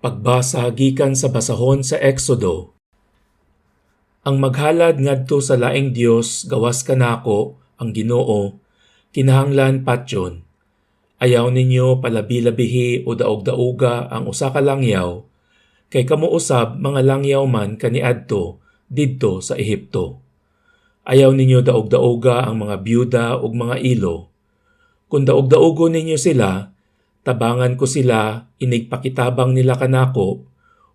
Pagbasa gikan sa basahon sa Exodo. Ang maghalad ngadto sa laing Dios gawas kanako ang Ginoo kinahanglan patyon. Ayaw ninyo palabi-labihi o daog-daoga ang usa ka langyaw kay kamo usab mga langyaw man kaniadto didto sa Ehipto. Ayaw ninyo daog-daoga ang mga byuda ug mga ilo. Kung daog-daogo ninyo sila, tabangan ko sila inig pakitabang nila kanako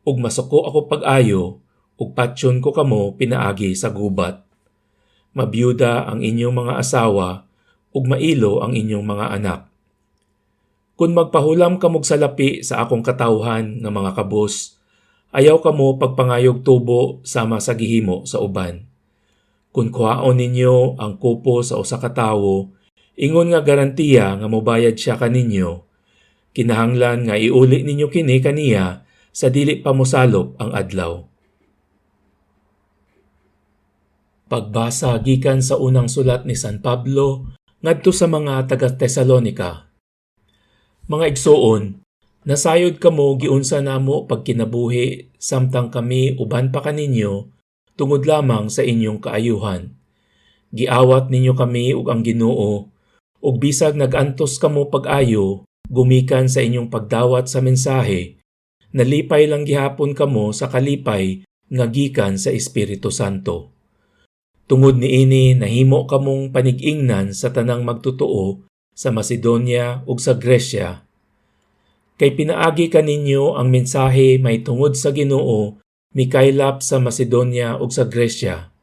ug masuko ako pag-ayo ug patyon ko kamo pinaagi sa gubat. Mabiyuda ang inyong mga asawa ug mailo ang inyong mga anak. Kung magpahulam kamog salapi sa akong katawhan nga mga kabos, ayaw kamo pagpangayog tubo sama sa gihimo sa uban. Kung kuhaon ninyo ang kupo sa usa ka tawo, ingon nga garantiya nga mobayad siya kaninyo, kinahanglan nga iuli ninyo kini kaniya sa dili pa mosalop ang adlaw. Pagbasa gikan sa unang sulat ni San Pablo ngadto sa mga taga-Tesalonika. Mga igsoon, nasayod kamo giunsa namo pagkinabuhi samtang kami uban pa kaninyo tungod lamang sa inyong kaayuhan. Giawat ninyo kami ug ang Ginoo ug bisag nagantos kamo pag-ayo gumikan sa inyong pagdawat sa mensahe, nalipay lang gihapon kamo sa kalipay nga gikan sa Espiritu Santo. Tungod niini nahimo kamong panig-ingnan sa tanang magtotoo sa Macedonia ug sa Gresya. Kay pinaagi kaninyo ang mensahe may tungod sa Ginoo mikaylap sa Macedonia ug sa Gresya.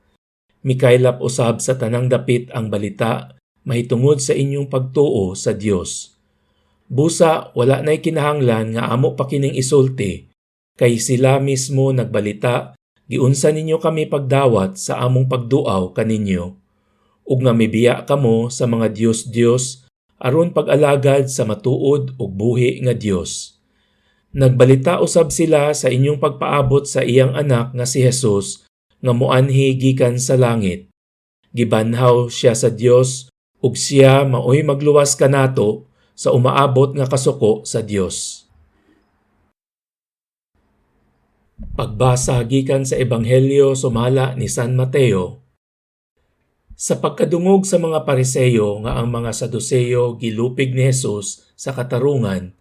Mikaylap usab sa tanang dapit ang balita mahitungod sa inyong pagtuo sa Dios. Busa wala na'y kinahanglan nga amo pa kining isulti, kay sila mismo nagbalita giunsa ninyo kami pagdawat sa among pagduaw kaninyo, ug nga mibiya kamo sa mga Dios aron pag-alagad sa matuod ug buhi nga Dios. Nagbalita usab sila sa inyong pagpaabot sa iyang anak nga si Jesus nga moanhi gikan sa langit. Gibanhaw siya sa Dios ug siya maoy magluwas kanato sa umaabot nga kasuko sa Dios. Pagbasa gikan sa Ebanghelyo sumala ni San Mateo. Sa pagkadungog sa mga Pariseyo nga ang mga Saduseyo gilupig ni Jesus sa katarungan,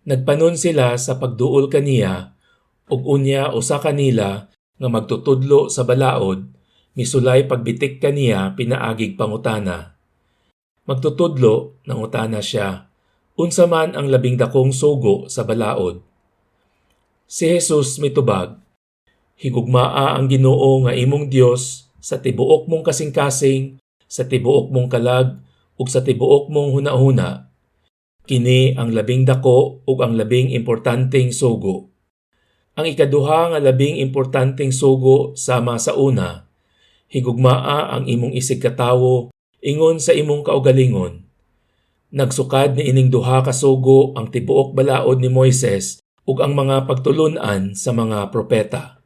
nagpanon sila sa pagduol kaniya ug unya usa kanila nga magtutudlo sa balaod, misulay pagbitik kaniya pinaagig pangutana. Magtutudlo nangutana siya, unsa man ang labing dakong sugo sa balaod? Si Jesus mitubag, higugmaa ang Ginoo nga imong Dios sa tibuok mong kasing-kasing, sa tibuok mong kalag, ug sa tibuok mong hunahuna. Kini ang labing dako ug ang labing importanteng sugo. Ang ikaduha nga labing importanteng sugo sama sa una, higugmaa ang imong isig katawo ingon sa imong kaugalingon. Nagsukad ni ining duha ka sugo ang tibuok balaod ni Moises ug ang mga pagtulun-an sa mga propeta.